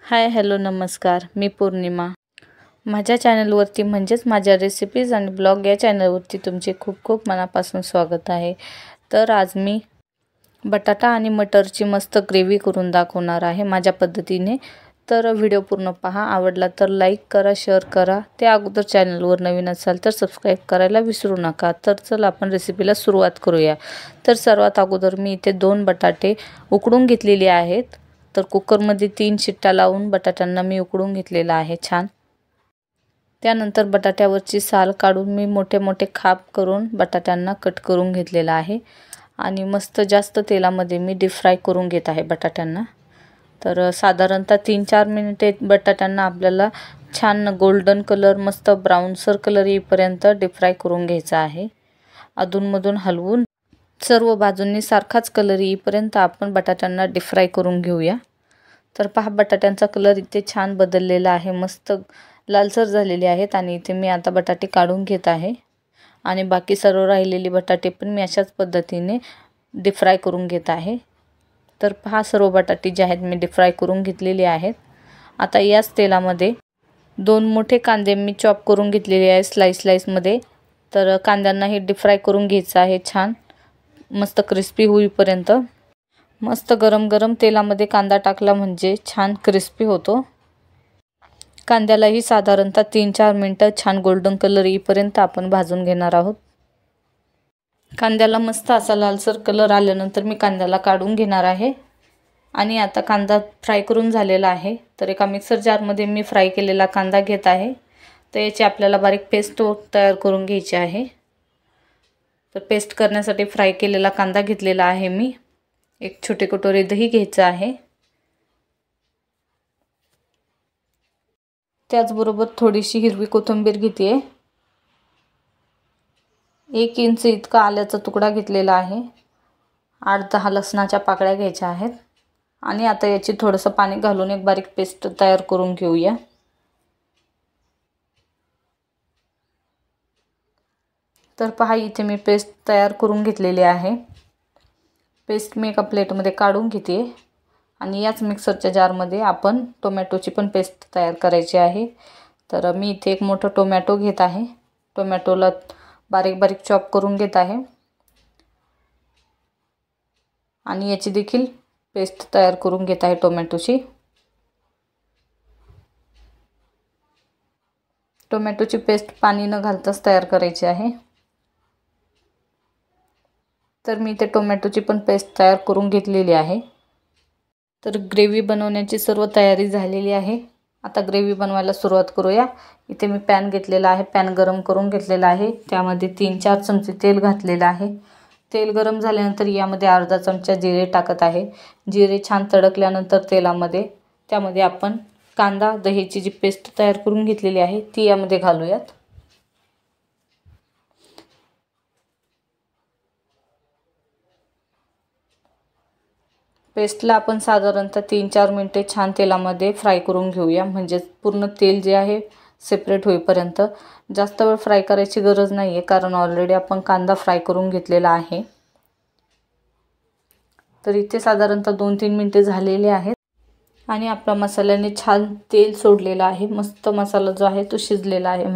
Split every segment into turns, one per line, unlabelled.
Hi hello नमस्कार, मी पौर्णिमा. माझ्या चॅनलवरती म्हणजेच माझ्या रेसिपीज आणि ब्लॉग या चॅनलवरती तुमचे खूप खूप मनापासून स्वागत आहे. तर आज मी बटाटा आणि मटरची मस्त ग्रेव्ही करून दाखवणार आहे माझ्या पद्धतीने. तर व्हिडिओ पूर्ण पहा. आवडला तर लाईक करा, शेअर करा. त्या अगोदर चॅनलवर नवीन असाल तर सबस्क्राईब करायला विसरू नका. तर चल आपण रेसिपीला सुरुवात करूया. तर सर्वात अगोदर मी इथे 2 बटाटे उकडून घेतलेले आहेत. तर कुकरमध्ये 3 शिट्ट्या लावून बटाट्यांना मी उकडून घेतलेला आहे छान. त्यानंतर बटाट्यावरची साल काढून मी मोठे मोठे खाप करून बटाट्यांना कट करून घेतलेला आहे आणि मस्त जास्त तेलामध्ये मी डीप फ्राय करून घेत आहे बटाट्यांना. तर साधारणतः 3-4 मिनिटे बटाट्यांना आपल्याला छान गोल्डन कलर मस्त ब्राऊनसर कलर येईपर्यंत डीप फ्राय करून घ्यायचा आहे. अधूनमधून हलवून सर्व बाजूंनी सारखाच कलर येईपर्यंत आपण बटाट्यांना डीप फ्राय करून घेऊया. तर पहा बटाट्यांचा कलर इथे छान बदललेला आहे, मस्त लालसर झालेले आहेत आणि इथे मी आता बटाटे काढून घेत आहे आणि बाकी सर्व राहिलेली बटाटे पण मी अशाच पद्धतीने डीप फ्राय करून घेत आहे. तर पहा सर्व बटाटे जे आहेत मी डीप फ्राय करून घेतलेले आहेत. आता याच तेलामध्ये 2 मोठे कांदे मी चॉप करून घेतलेले आहे स्लाइसमध्ये. तर कांद्यांनाही डीप फ्राय करून घ्यायचं आहे छान मस्त क्रिस्पी होईपर्यंत. मस्त गरम गरम तेलामध्ये कांदा टाकला म्हणजे छान क्रिस्पी होतो. कांद्यालाही साधारणतः 3-4 मिनिटं छान गोल्डन कलर येईपर्यंत आपण भाजून घेणार आहोत. कांद्याला मस्त असा लालसर कलर आल्यानंतर मी कांद्याला काढून घेणार आहे आणि आता कांदा फ्राय करून झालेला आहे. तर एका मिक्सर जारमध्ये मी फ्राय केलेला कांदा घेत आहे. तर याची आपल्याला बारीक पेस्ट तयार करून घ्यायची आहे. तर पेस्ट करण्यासाठी फ्राय केलेला कांदा घेतलेला आहे मी. एक छोटे कटोरे दही घ्यायचं आहे. त्याचबरोबर थोडीशी हिरवी कोथिंबीर घेते. 1 इंच इतका आल्याचा तुकडा घेतलेला आहे. 8-10 लसणाच्या पाकळ्या घ्यायच्या आहेत आणि आता याची थोडंसं पाणी घालून एक बारीक पेस्ट तयार करून घेऊया. तर पहा इथे मी पेस्ट तयार करून घेतलेली आहे. पेस्ट मी एका प्लेटमध्ये काढून घेते आणि याच मिक्सरच्या जारमध्ये आपण टोमॅटोची पण पेस्ट तयार करायची आहे. तर मी इथे एक मोठा टोमॅटो घेत आहे. टोमॅटोला बारीक बारीक चॉप करून घेत आहे आणि याची देखील पेस्ट तयार करून घेत आहे टोमॅटोची. टोमॅटोची पेस्ट पाणी न घालताच तयार करायची आहे. तर मी इथे टोमॅटोची पण पेस्ट तयार करून घेतलेली आहे. तर ग्रेव्ही बनवण्याची सर्व तयारी झालेली आहे. आता ग्रेव्ही बनवायला सुरुवात करूया. इथे मी पॅन घेतलेला आहे. पॅन गरम करून घेतलेला आहे. त्यामध्ये 3-4 चमचे तेल घातलेलं आहे. तेल गरम झाल्यानंतर यामध्ये अर्धा चमचा जिरे टाकत आहे. जिरे छान तडकल्यानंतर त्यामध्ये आपण कांदा दह्याची जी पेस्ट तयार करून घेतलेली आहे ती यामध्ये घालूयात. पेस्टला आपण साधारणतः 3-4 मिनिटे छान तेलामध्ये फ्राय करून घेऊया, म्हणजे पूर्ण तेल जे आहे सेपरेट होईपर्यंत. जास्त वेळ फ्राय करायची गरज नाही आहे कारण ऑलरेडी आपण कांदा फ्राय करून घेतलेला आहे. तर इथे साधारणतः 2-3 मिनिटे झालेले आहेत आणि आपला मसाल्याने छान तेल सोडलेला आहे. मस्त मसाला जो आहे तो शिजलेला आहे.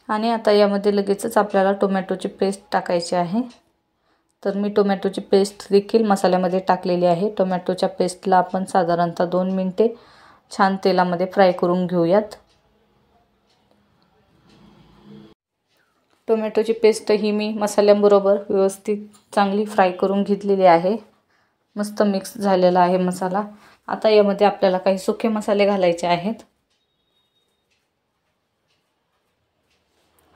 आणि आता यामध्ये लगेचच आपल्याला टोमॅटोची पेस्ट टाकायची आहे. तर मी टोमॅटोची पेस्ट देखील मसाल्यामध्ये टाकलेली आहे. टोमॅटोच्या पेस्टला आपण साधारणतः 2 मिनिटे छान तेलामध्ये फ्राय करून घेऊयात. टोमॅटोची पेस्ट ही मी मसाल्यांबरोबर व्यवस्थित चांगली फ्राय करून घेतलेली आहे. मस्त मिक्स झालेला आहे मसाला. आता यामध्ये आपल्याला काही सुके मसाले घालायचे आहेत.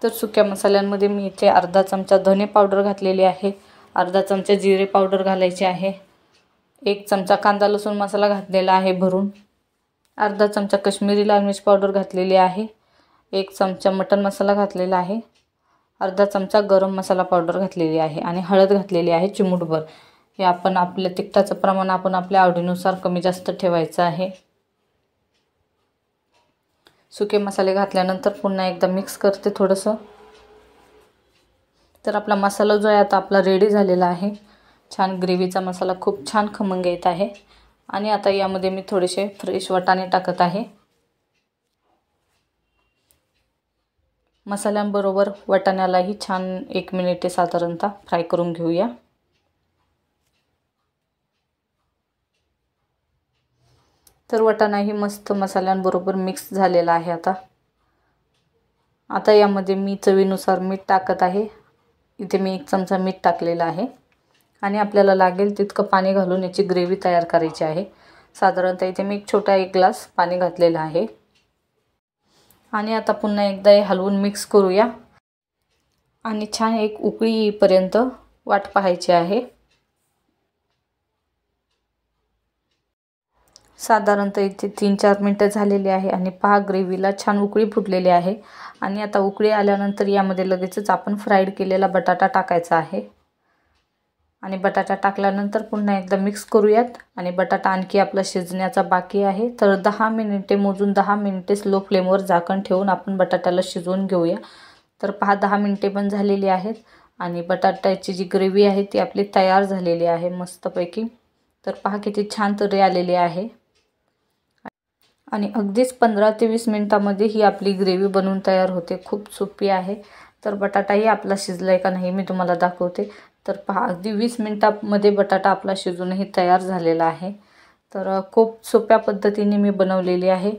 तर सुक्या मसाल्यांमध्ये मी इथे अर्धा चमचा धने पावडर घातलेली आहे. अर्धा चमचा जिरे पावडर घालायचे आहे. 1 चमचा कांदा लसूण मसाला घातलेला आहे भरून. अर्धा चमचा काश्मीरी लाल मिर्च पावडर घातलेली आहे. 1 चमचा मटन मसाला घातलेला आहे. अर्धा चमचा गरम मसाला पावडर घातलेली आहे आणि हळद घातलेली आहे चिमूटभर. हे आपण आपल्या तिखटाचं प्रमाण आपण आपल्या आवडीनुसार कमी जास्त ठेवायचं आहे. सुके मसाले घातल्यानंतर पुन्हा एकदा मिक्स करते थोडंसं. तर आपला मसाला जो आहे आता आपला रेडी झालेला आहे. छान ग्रेव्हीचा मसाला खूप छान खमंग येत आहे. आणि आता यामध्ये मी थोडेसे फ्रेश वाटाणे टाकत आहे। मसाल्यांबरोबर वाटाण्यालाही छान 1 मिनिट साधारणतः फ्राय करून घेऊया। तर वाटाणाही मस्त मसाल्यांबरोबर मिक्स झालेला आहे। आता यामध्ये मी चवीनुसार मीठ टाकत आहे। इथे मी 1 चमचा मीठ टाकलेला आहे आणि आपल्याला लागेल तितकं पाणी घालून याची ग्रेव्ही तयार करायची आहे। साधारणतः इथे मी 1 छोटा ग्लास पाणी घातलेलं आहे आणि आता पुन्हा एकदा हे हलवून मिक्स करूया आणि छान एक उकळी येईपर्यंत वाट पाहायची आहे। साधारणतः इथे 3-4 मिनिटे झालेली आहे आणि पहा ग्रेव्हीला छान उकळी फुटलेली आहे आणि आता उकळी आल्यानंतर यामध्ये लगेचच आपण फ्राईड केलेला बटाटा टाकायचा आहे आणि बटाटा टाकल्यानंतर पुन्हा एकदा मिक्स करूयात आणि बटाटा आणखी आपला शिजण्याचा बाकी आहे। तर 10 मिनिटे मोजून 10 मिनिटे स्लो फ्लेमवर झाकण ठेवून आपण बटाट्याला शिजवून घेऊया। तर पहा 10 मिनिटे पण झालेली आहेत आणि बटाट्याची जी ग्रेव्ही आहे ती आपली तयार झालेली आहे मस्तपैकी। तर पहा किती छान तर्री आलेली आहे आणि अगदीच 15 ते 20 मिनिटांमध्ये ही आपली ग्रेव्ही बनवून तयार होते। खूप सोपी आहे। तर बटाटाही आपला शिजलाय का नाही मी तुम्हाला दाखवते। तर पहा अगदी 20 मिनिटांमध्ये बटाटा आपला शिजूनही तयार झालेला आहे। तर खूप सोप्या पद्धतीने मी बनवलेली आहे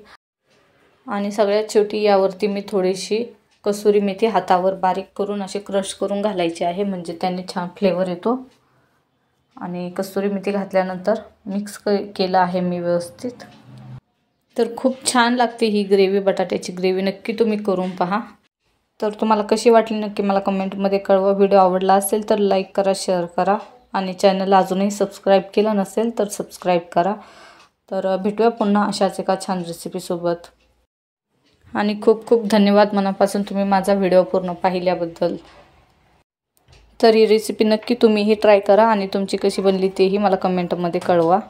आणि सगळ्यात शेवटी यावरती मी थोडीशी कसुरी मेथी हातावर बारीक करून असे क्रश करून घालायची आहे, म्हणजे त्याने छान फ्लेवर येतो। आणि कसुरी मेथी घातल्यानंतर मिक्स केलं आहे मी व्यवस्थित। तर खूप छान लागते ही ग्रेव्ही, बटाट्याची ग्रेव्ही नक्की तुम्ही करून पहा। तर तुम्हाला कशी वाटली नक्की मला कमेंटमध्ये कळवा। व्हिडिओ आवडला असेल तर लाईक करा, शेअर करा आणि चॅनलला अजूनही सबस्क्राईब केलं नसेल तर सबस्क्राईब करा। तर भेटूया पुन्हा अशाच एका छान रेसिपीसोबत आणि खूप खूप धन्यवाद मनापासून तुम्ही माझा व्हिडिओ पूर्ण पाहिल्याबद्दल। तर ही रेसिपी नक्की तुम्हीही ट्राय करा आणि तुमची कशी बनली तेही मला कमेंटमध्ये कळवा।